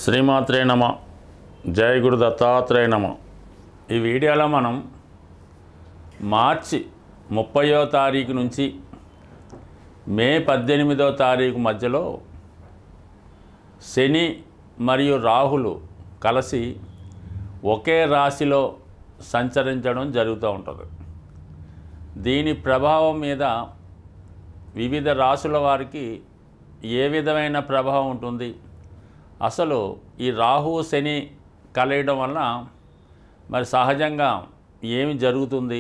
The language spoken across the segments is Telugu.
శ్రీమాత్రే నమ. జయ గురు దత్తాత్రేయ నమ. ఈ వీడియోలో మనం మార్చి 30వ తారీఖు నుంచి మే 18వ తారీఖు మధ్యలో శని మరియు రాహులు కలిసి ఒకే రాశిలో సంచరించడం జరుగుతూ ఉంటుంది. దీని ప్రభావం మీద వివిధ రాశుల వారికి ఏ విధమైన ప్రభావం ఉంటుంది, అసలు ఈ రాహు శని కలయడం వలన మరి సహజంగా ఏమి జరుగుతుంది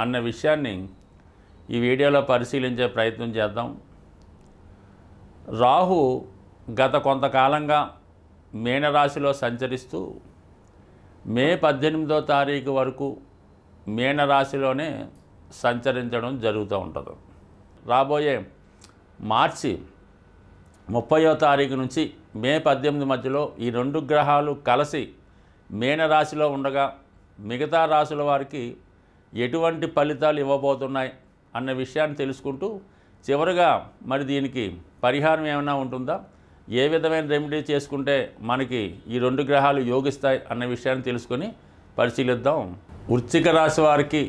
అన్న విషయాన్ని ఈ వీడియోలో పరిశీలించే ప్రయత్నం చేద్దాం. రాహు గత కొంతకాలంగా మీనరాశిలో సంచరిస్తూ మే 18వ తారీఖు వరకు మీనరాశిలోనే సంచరించడం జరుగుతూ ఉంటుంది. రాబోయే మార్చి 30వ తారీఖు నుంచి మే 18 మధ్యలో ఈ రెండు గ్రహాలు కలిసి మీనరాశిలో ఉండగా మిగతా రాశుల వారికి ఎటువంటి ఫలితాలు ఇవ్వబోతున్నాయి అన్న విషయాన్ని తెలుసుకుంటూ చివరిగా మరి దీనికి పరిహారం ఏమైనా ఉంటుందా, ఏ విధమైన రెమెడీ చేసుకుంటే మనకి ఈ రెండు గ్రహాలు యోగిస్తాయి అన్న విషయాన్ని తెలుసుకొని పరిశీలిద్దాం. వృశ్చిక రాశి వారికి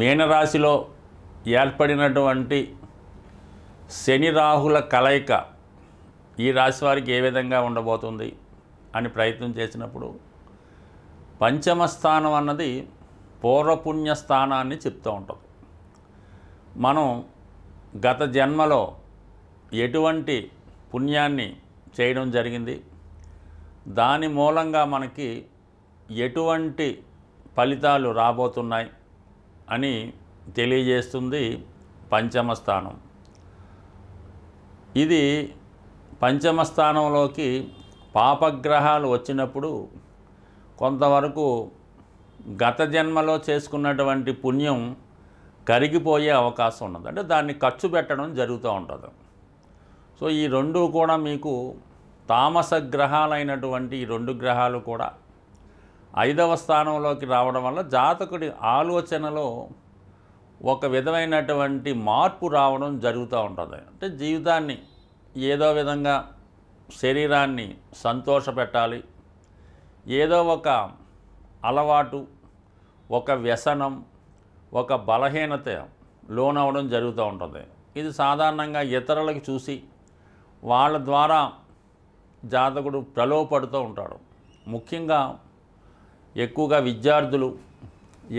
మీనరాశిలో ఏర్పడినటువంటి శని రాహుల కలయిక ఈ రాశి వారికి ఏ విధంగా ఉండబోతుంది అని ప్రయత్నం చేసినప్పుడు, పంచమ స్థానం అన్నది పూర్వపుణ్య స్థానాన్ని చెప్తూ ఉంటుంది. మనం గత జన్మలో ఎటువంటి పుణ్యాన్ని చేయడం జరిగింది, దాని మూలంగా మనకి ఎటువంటి ఫలితాలు రాబోతున్నాయి అని తెలియజేస్తుంది పంచమ స్థానం. ఇది పంచమ స్థానంలోకి పాపగ్రహాలు వచ్చినప్పుడు కొంతవరకు గత జన్మలో చేసుకున్నటువంటి పుణ్యం కరిగిపోయే అవకాశం ఉన్నది. అంటే దాన్ని ఖర్చు పెట్టడం జరుగుతూ ఉంటుంది. సో ఈ రెండు కూడా మీకు తామస గ్రహాలైనటువంటి ఈ రెండు గ్రహాలు కూడా 5వ స్థానంలోకి రావడం వల్ల జాతకుడి ఆలోచనలో ఒక విధమైనటువంటి మార్పు రావడం జరుగుతూ ఉంటుంది. అంటే జీవితాన్ని ఏదో విధంగా శరీరాన్ని సంతోషపెట్టాలి, ఏదో ఒక అలవాటు, ఒక వ్యసనం, ఒక బలహీనత లోనవడం జరుగుతూ ఉంటుంది. ఇది సాధారణంగా ఇతరులకు చూసి వాళ్ళ ద్వారా జాతకుడు ప్రలోభపడుతూ ఉంటాడు. ముఖ్యంగా ఎక్కువగా విద్యార్థులు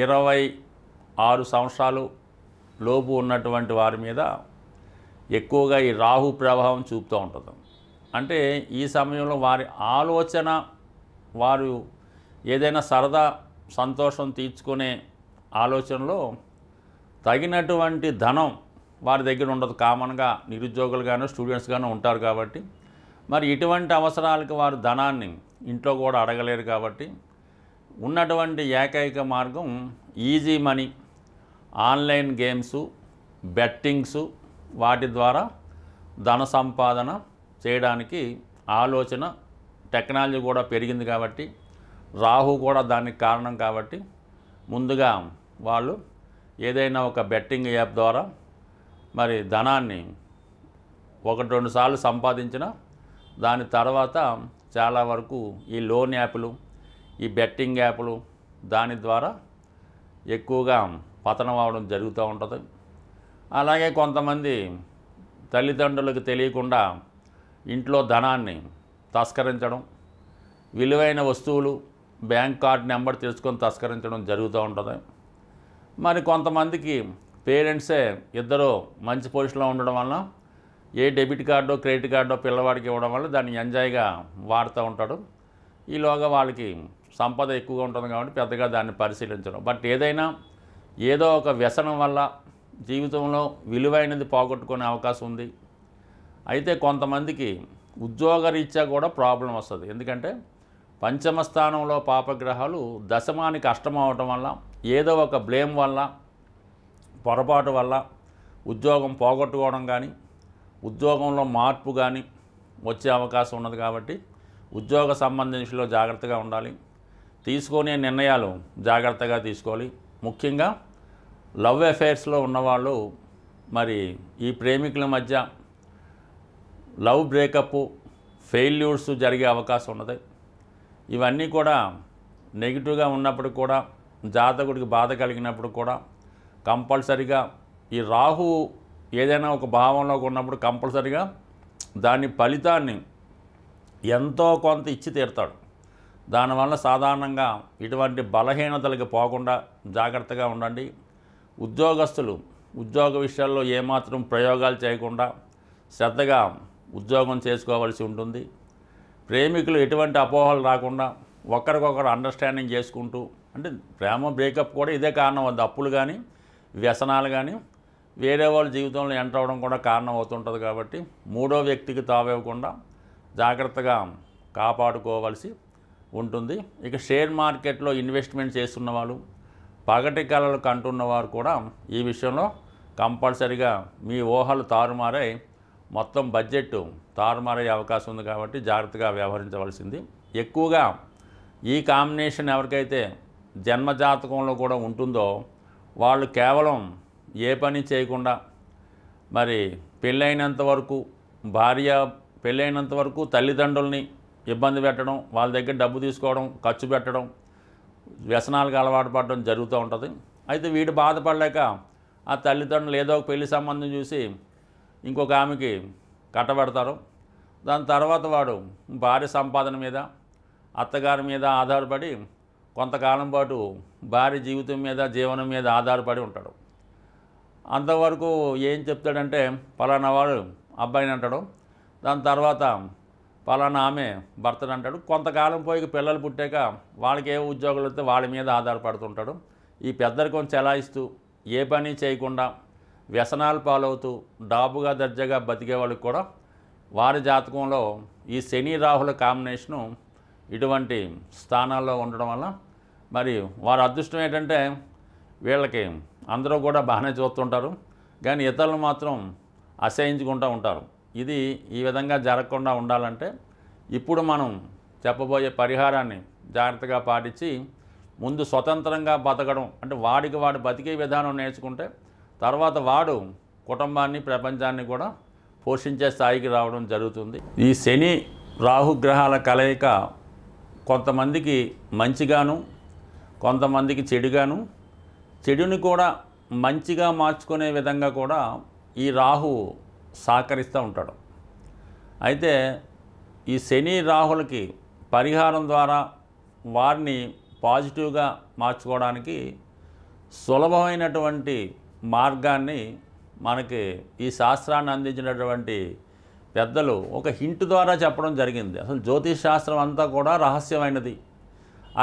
26 సంవత్సరాలు లోపు ఉన్నటువంటి వారి మీద ఎక్కువగా ఈ రాహు ప్రభావం చూపుతూ ఉంటుంది. అంటే ఈ సమయంలో వారి ఆలోచన, వారు ఏదైనా సరదా సంతోషం తీర్చుకునే ఆలోచనలో తగినటువంటి ధనం వారి దగ్గర ఉండదు. కామన్గా నిరుద్యోగులుగాను స్టూడెంట్స్గాను ఉంటారు కాబట్టి మరి ఇటువంటి అవసరాలకు వారు ధనాన్ని ఇంట్లో కూడా అడగలేరు. కాబట్టి ఉన్నటువంటి ఏకైక మార్గం easy money, online games, bettings, వాటి ద్వారా ధన సంపాదన చేయడానికి ఆలోచన, టెక్నాలజీ కూడా పెరిగింది కాబట్టి, రాహు కూడా దానికి కారణం కాబట్టి ముందుగా వాళ్ళు ఏదైనా ఒక బెట్టింగ్ యాప్ ద్వారా మరి ధనాన్ని 1-2 సార్లు సంపాదించిన దాని తర్వాత చాలా వరకు ఈ లోన్ యాప్లు, ఈ బెట్టింగ్ యాప్లు దాని ద్వారా ఎక్కువగా పతనం అవ్వడం జరుగుతూ ఉంటుంది. అలాగే కొంతమంది తల్లిదండ్రులకు తెలియకుండా ఇంట్లో ధనాన్ని తస్కరించడం, విలువైన వస్తువులు, బ్యాంక్ కార్డ్ నెంబర్ తెలుసుకొని తస్కరించడం జరుగుతూ ఉంటుంది. మరి కొంతమందికి పేరెంట్సే ఇద్దరు మంచి పొజిషన్లో ఉండడం వలన ఏ డెబిట్ కార్డో క్రెడిట్ కార్డో పిల్లవాడికి ఇవ్వడం వల్ల దాన్ని ఎంజాయ్గా వాడుతూ ఉంటాడు. ఈలోగా వాళ్ళకి సంపద ఎక్కువగా ఉంటుంది కాబట్టి పెద్దగా దాన్ని పరిశీలించడం. బట్ ఏదైనా ఏదో ఒక వ్యసనం వల్ల జీవితంలో విలువైనది పోగొట్టుకునే అవకాశం ఉంది. అయితే కొంతమందికి ఉద్యోగరీత్యా కూడా ప్రాబ్లం వస్తుంది. ఎందుకంటే పంచమ స్థానంలో పాపగ్రహాలు దశమానికి అష్టమం అవటం వల్ల, ఏదో ఒక బ్లేమ్ వల్ల, పొరపాటు వల్ల ఉద్యోగం పోగొట్టుకోవడం కానీ, ఉద్యోగంలో మార్పు కానీ వచ్చే అవకాశం ఉన్నది. కాబట్టి ఉద్యోగ సంబంధించిన జాగ్రత్తగా ఉండాలి, తీసుకునే నిర్ణయాలు జాగ్రత్తగా తీసుకోవాలి. ముఖ్యంగా లవ్ అఫైర్స్లో ఉన్నవాళ్ళు మరి ఈ ప్రేమికుల మధ్య లవ్ బ్రేకప్ ఫెయిల్యూర్స్ జరిగే అవకాశం ఉన్నది. ఇవన్నీ కూడా నెగిటివ్గా ఉన్నప్పుడు కూడా, జాతకుడికి బాధ కలిగినప్పుడు కూడా కంపల్సరిగా ఈ రాహు ఏదైనా ఒక భావంలోకి ఉన్నప్పుడు కంపల్సరిగా దాని ఫలితాన్ని ఎంతో కొంత ఇచ్చి తీరుతాడు. దానివల్ల సాధారణంగా ఇటువంటి బలహీనతలకు పోకుండా జాగ్రత్తగా ఉండండి. ఉద్యోగస్తులు ఉద్యోగ విషయాల్లో ఏమాత్రం ప్రయోగాలు చేయకుండా శ్రద్ధగా ఉద్యోగం చేసుకోవాల్సి ఉంటుంది. ప్రేమికులు ఎటువంటి అపోహలు రాకుండా ఒకరికొకరు అండర్స్టాండింగ్ చేసుకుంటూ, అంటే ప్రేమ బ్రేకప్ కూడా ఇదే కారణం అవుతుంది. అప్పులు కానీ వ్యసనాలు కానీ వేరే వాళ్ళ జీవితంలో ఎంటర్ అవ్వడం కూడా కారణం అవుతుంటుంది. కాబట్టి మూడో వ్యక్తికి తావివ్వకుండా జాగ్రత్తగా కాపాడుకోవాల్సి ఉంటుంది. ఇక షేర్ మార్కెట్లో ఇన్వెస్ట్మెంట్ చేస్తున్న వాళ్ళు, పగటి కళలు కంటున్నవారు కూడా ఈ విషయంలో కంపల్సరిగా మీ ఊహలు తారుమారై మొత్తం బడ్జెట్ తారుమారయ్యే అవకాశం ఉంది. కాబట్టి జాగ్రత్తగా వ్యవహరించవలసింది. ఎక్కువగా ఈ కాంబినేషన్ ఎవరికైతే జన్మజాతకంలో కూడా ఉంటుందో వాళ్ళు కేవలం ఏ పని చేయకుండా, మరి పెళ్ళైనంత వరకు పెళ్ళైనంత వరకు తల్లిదండ్రుల్ని ఇబ్బంది పెట్టడం, వాళ్ళ దగ్గర డబ్బు తీసుకోవడం, ఖర్చు పెట్టడం, వ్యసనాలకు అలవాటు పడడం జరుగుతూ ఉంటుంది. అయితే వీడు బాధపడలేక ఆ తల్లిదండ్రులు ఏదో ఒక పెళ్లి సంబంధం చూసి ఇంకొక ఆమెకి కట్టబెడతారు. దాని తర్వాత వాడు భార్య సంపాదన మీద, అత్తగారి మీద ఆధారపడి కొంతకాలం పాటు భార్య జీవితం మీద, జీవనం మీద ఆధారపడి ఉంటాడు. అంతవరకు ఏం చెప్తాడంటే పలానా వాడు అబ్బాయిని అంటాడు, దాని తర్వాత పలానా ఆమె భర్తను అంటాడు. కొంతకాలం పోయి పిల్లలు పుట్టాక వాళ్ళకి ఏ ఉద్యోగాలు వస్తే వాళ్ళ మీద ఆధారపడుతుంటాడు. ఈ పెద్దరికం చెలాయిస్తూ ఏ పని చేయకుండా వ్యసనాలు పాలవుతూ డాబుగా దర్జాగా బతికే వాళ్ళకి కూడా వారి జాతకంలో ఈ శని రాహుల కాంబినేషను ఇటువంటి స్థానాల్లో ఉండడం వల్ల మరి వారి అదృష్టం ఏంటంటే వీళ్ళకి అందరూ కూడా బాగానే చూస్తుంటారు, కానీ ఇతరులు మాత్రం అసహించుకుంటూ ఉంటారు. ఇది ఈ విధంగా జరగకుండా ఉండాలంటే ఇప్పుడు మనం చెప్పబోయే పరిహారాన్ని జాగ్రత్తగా పాటించి ముందు స్వతంత్రంగా బతకడం, అంటే వాడికి వాడు బతికే విధానం నేర్చుకుంటే తర్వాత వాడు కుటుంబాన్ని, ప్రపంచాన్ని కూడా పోషించే స్థాయికి రావడం జరుగుతుంది. ఈ శని రాహుగ్రహాల కలయిక కొంతమందికి మంచిగాను, కొంతమందికి చెడుగాను, చెడుని కూడా మంచిగా మార్చుకునే విధంగా కూడా ఈ రాహు సహకరిస్తూ ఉంటాడు. అయితే ఈ శని రాహులకి పరిహారం ద్వారా వారిని పాజిటివ్గా మార్చుకోవడానికి సులభమైనటువంటి మార్గాన్ని మనకి ఈ శాస్త్రాన్ని అందించినటువంటి పెద్దలు ఒక హింట్ ద్వారా చెప్పడం జరిగింది. అసలు జ్యోతిష్ శాస్త్రం అంతా కూడా రహస్యమైనది.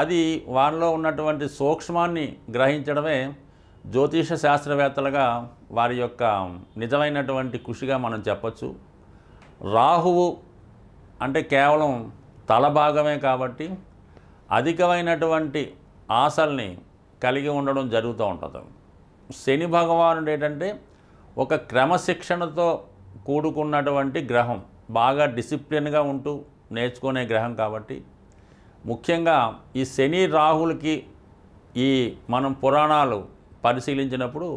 అది వారిలో ఉన్నటువంటి సూక్ష్మాన్ని గ్రహించడమే జ్యోతిష శాస్త్రవేత్తలుగా వారి యొక్క నిజమైనటువంటి కృషిగా మనం చెప్పచ్చు. రాహువు అంటే కేవలం తల భాగమే కాబట్టి అధికమైనటువంటి ఆశల్ని కలిగి ఉండడం జరుగుతూ ఉంటుంది. శని భగవానుడు ఏంటంటే ఒక క్రమశిక్షణతో కూడుకున్నటువంటి గ్రహం, బాగా డిసిప్లిన్గా ఉంటూ నేర్చుకునే గ్రహం. కాబట్టి ముఖ్యంగా ఈ శని రాహులకి ఈ మనం పురాణాలు పరిశీలించినప్పుడు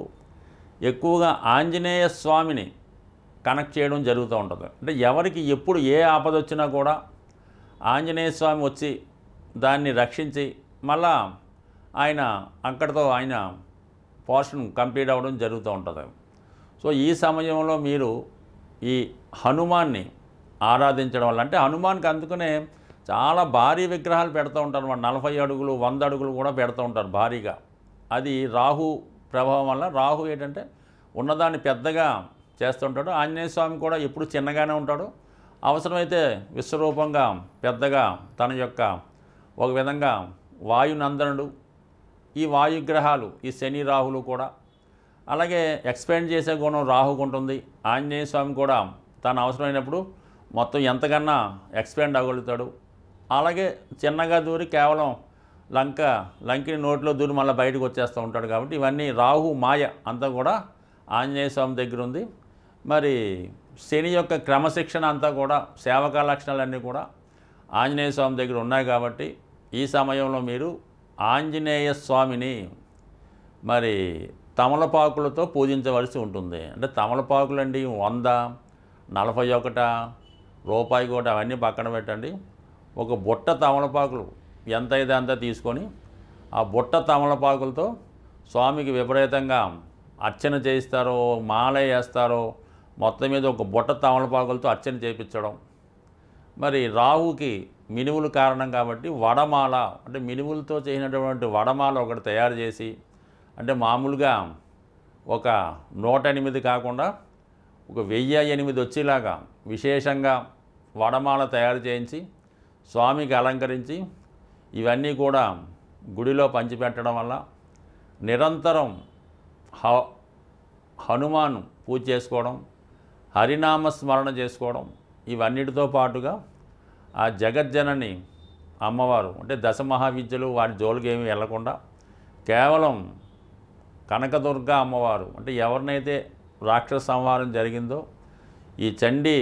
ఎక్కువగా ఆంజనేయ స్వామిని కనెక్ట్ చేయడం జరుగుతూ ఉంటుంది. అంటే ఎవరికి ఎప్పుడు ఏ ఆపద వచ్చినా కూడా ఆంజనేయ స్వామి వచ్చి దాన్ని రక్షించి మళ్ళా ఆయన అక్కడితో ఆయన పోర్షన్ కంప్లీట్ అవ్వడం జరుగుతూ ఉంటుంది. సో ఈ సమయంలో మీరు ఈ హనుమాన్ని ఆరాధించడం వల్ల, అంటే హనుమాన్కి అందుకనే చాలా భారీ విగ్రహాలు పెడుతూ ఉంటారు. 40 అడుగులు 100 అడుగులు కూడా పెడుతూ ఉంటారు భారీగా. అది రాహు ప్రభావం వల్ల. రాహు ఏంటంటే ఉన్నదాన్ని పెద్దగా చేస్తుంటాడు. ఆంజనేయ స్వామి కూడా ఎప్పుడు చిన్నగానే ఉంటాడు. అవసరమైతే విశ్వరూపంగా పెద్దగా తన యొక్క ఒక విధంగా వాయునందనుడు. ఈ వాయుగ్రహాలు ఈ శని రాహులు కూడా అలాగే ఎక్స్పాండ్ చేసే గుణం రాహుకు ఉంటుంది. ఆంజనేయ స్వామి కూడా తను అవసరమైనప్పుడు మొత్తం ఎంతకన్నా ఎక్స్పాండ్ అవ్వగలుగుతాడు. అలాగే చిన్నగా దూరి కేవలం లంకిని నోట్లో దూరి మళ్ళీ బయటకు వచ్చేస్తూ ఉంటాడు. కాబట్టి ఇవన్నీ రాహు మాయ అంతా కూడా ఆంజనేయ స్వామి దగ్గర ఉంది. మరి శని యొక్క క్రమశిక్షణ అంతా కూడా సేవకా లక్షణాలన్నీ కూడా ఆంజనేయ స్వామి దగ్గర ఉన్నాయి. కాబట్టి ఈ సమయంలో మీరు ఆంజనేయ స్వామిని మరి తమలపాకులతో పూజించవలసి ఉంటుంది. అంటే తమలపాకులు అండి 100, 41, రూపాయి కోటి అవన్నీ పక్కన పెట్టండి. ఒక బుట్ట తమలపాకులు ఎంతైతే అంత తీసుకొని ఆ బుట్ట తమలపాకులతో స్వామికి విపరీతంగా అర్చన చేయిస్తారో, మాల వేస్తారో, మొత్తం మీద ఒక బుట్ట తమలపాకులతో అర్చన చేయించడం. మరి రాహుకి మినువులు కారణం కాబట్టి వడమాల అంటే మినువులతో చేసినటువంటి వడమాల ఒకటి తయారు చేసి, అంటే మామూలుగా ఒక 108 కాకుండా ఒక 1008 వచ్చేలాగా విశేషంగా వడమాల తయారు చేయించి స్వామికి అలంకరించి ఇవన్నీ కూడా గుడిలో పంచిపెట్టడం వల్ల నిరంతరం హనుమాన్ పూజ చేసుకోవడం, హరినామ స్మరణ చేసుకోవడం, ఇవన్నిటితో పాటుగా ఆ జగజ్జనని అమ్మవారు అంటే దశమహావిద్యలు వారి జోలికి ఏమీ వెళ్లకుండా కేవలం కనకదుర్గ అమ్మవారు అంటే ఎవరినైతే రాక్షస సంహారం జరిగిందో ఈ చండీ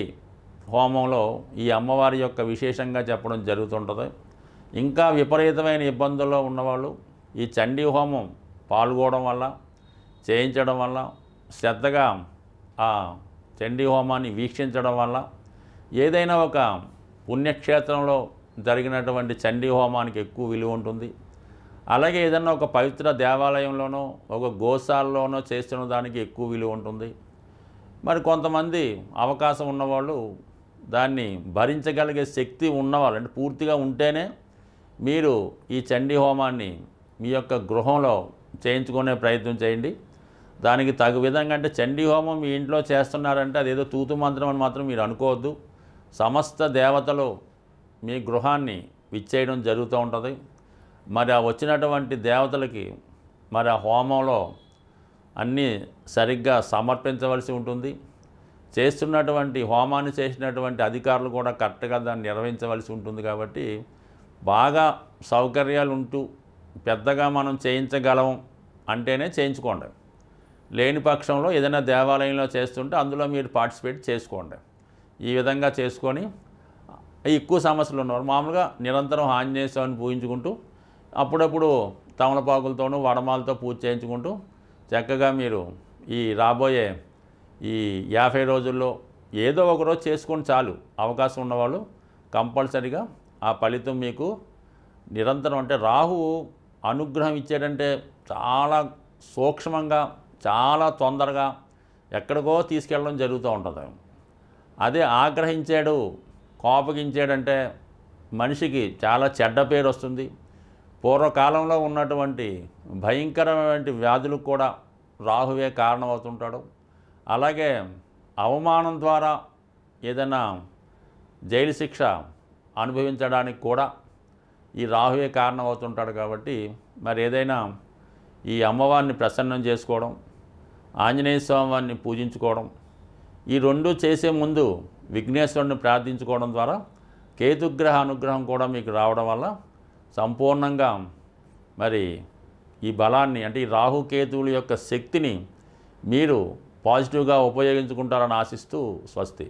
హోమంలో ఈ అమ్మవారి యొక్క విశేషంగా చెప్పడం జరుగుతుంటుంది. ఇంకా విపరీతమైన ఇబ్బందుల్లో ఉన్నవాళ్ళు ఈ చండీ హోమం పాల్గొనడం వల్ల, చేయించడం వల్ల, శ్రద్ధగా ఆ చండీ హోమాన్ని వీక్షించడం వల్ల ఏదైనా ఒక పుణ్యక్షేత్రంలో జరిగినటువంటి చండీ హోమానికి ఎక్కువ విలువ ఉంటుంది. అలాగే ఏదైనా ఒక పవిత్ర దేవాలయంలోనో ఒక గోశాలలోనో చేస్తున్న దానికి ఎక్కువ విలువ ఉంటుంది. మరి కొంతమంది అవకాశం ఉన్నవాళ్ళు దాన్ని భరించగలిగే శక్తి ఉన్నవాళ్ళు అంటే పూర్తిగా ఉంటేనే మీరు ఈ చండీ హోమాన్ని మీ యొక్క గృహంలో చేయించుకునే ప్రయత్నం చేయండి. దానికి తగు విధంగా అంటే చండీ హోమం మీ ఇంట్లో చేస్తున్నారంటే అదేదో తూతు మంత్రం అని మాత్రం మీరు అనుకోవద్దు. సమస్త దేవతలు మీ గృహాన్ని విచ్చేయడం జరుగుతూ ఉంటుంది. మరి ఆ వచ్చినటువంటి దేవతలకి మరి ఆ హోమంలో అన్నీ సరిగ్గా సమర్పించవలసి ఉంటుంది. చేస్తున్నటువంటి హోమాన్ని చేసినటువంటి అధికారులు కూడా కరెక్ట్గా దాన్ని నిర్వహించవలసి ఉంటుంది. కాబట్టి బాగా సౌకర్యాలు ఉంటూ పెద్దగా మనం చేయించగలం అంటేనే చేయించుకోండి. లేని పక్షంలో ఏదైనా దేవాలయంలో చేస్తుంటే అందులో మీరు పార్టిసిపేట్ చేసుకోండి. ఈ విధంగా చేసుకొని ఎక్కువ సమస్యలు ఉన్నవారు మామూలుగా నిరంతరం ఆంజనేయ స్వామిని పూజించుకుంటూ అప్పుడప్పుడు తమలపాకులతోనూ వడమాలతో పూజ చేయించుకుంటూ చక్కగా మీరు ఈ రాబోయే ఈ 50 రోజుల్లో ఏదో ఒక రోజు చేసుకొని చాలు. అవకాశం ఉన్నవాళ్ళు కంపల్సరీగా ఆ ఫలితం మీకు నిరంతరం అంటే రాహు అనుగ్రహం ఇచ్చాడంటే చాలా సూక్ష్మంగా చాలా తొందరగా ఎక్కడికో తీసుకెళ్ళడం జరుగుతూ ఉంటుంది. అదే ఆగ్రహించాడు కోపగించాడంటే మనిషికి చాలా చెడ్డ పేరు వస్తుంది. పూర్వకాలంలో ఉన్నటువంటి భయంకరమైన వ్యాధులకు కూడా రాహువే కారణమవుతుంటాడు. అలాగే అవమానం ద్వారా ఏదైనా జైలు శిక్ష అనుభవించడానికి కూడా ఈ రాహువే కారణమవుతుంటాడు. కాబట్టి మరి ఏదైనా ఈ అమ్మవారిని ప్రసన్నం చేసుకోవడం, ఆంజనేయ స్వామి వారిని పూజించుకోవడం, ఈ రెండు చేసే ముందు విఘ్నేశ్వరుని ప్రార్థించుకోవడం ద్వారా కేతుగ్రహ అనుగ్రహం కూడా మీకు రావడం వల్ల సంపూర్ణంగా మరి ఈ బలాన్ని అంటే ఈ రాహుకేతువుల యొక్క శక్తిని మీరు పాజిటివ్గా ఉపయోగించుకుంటారని ఆశిస్తూ స్వస్తి.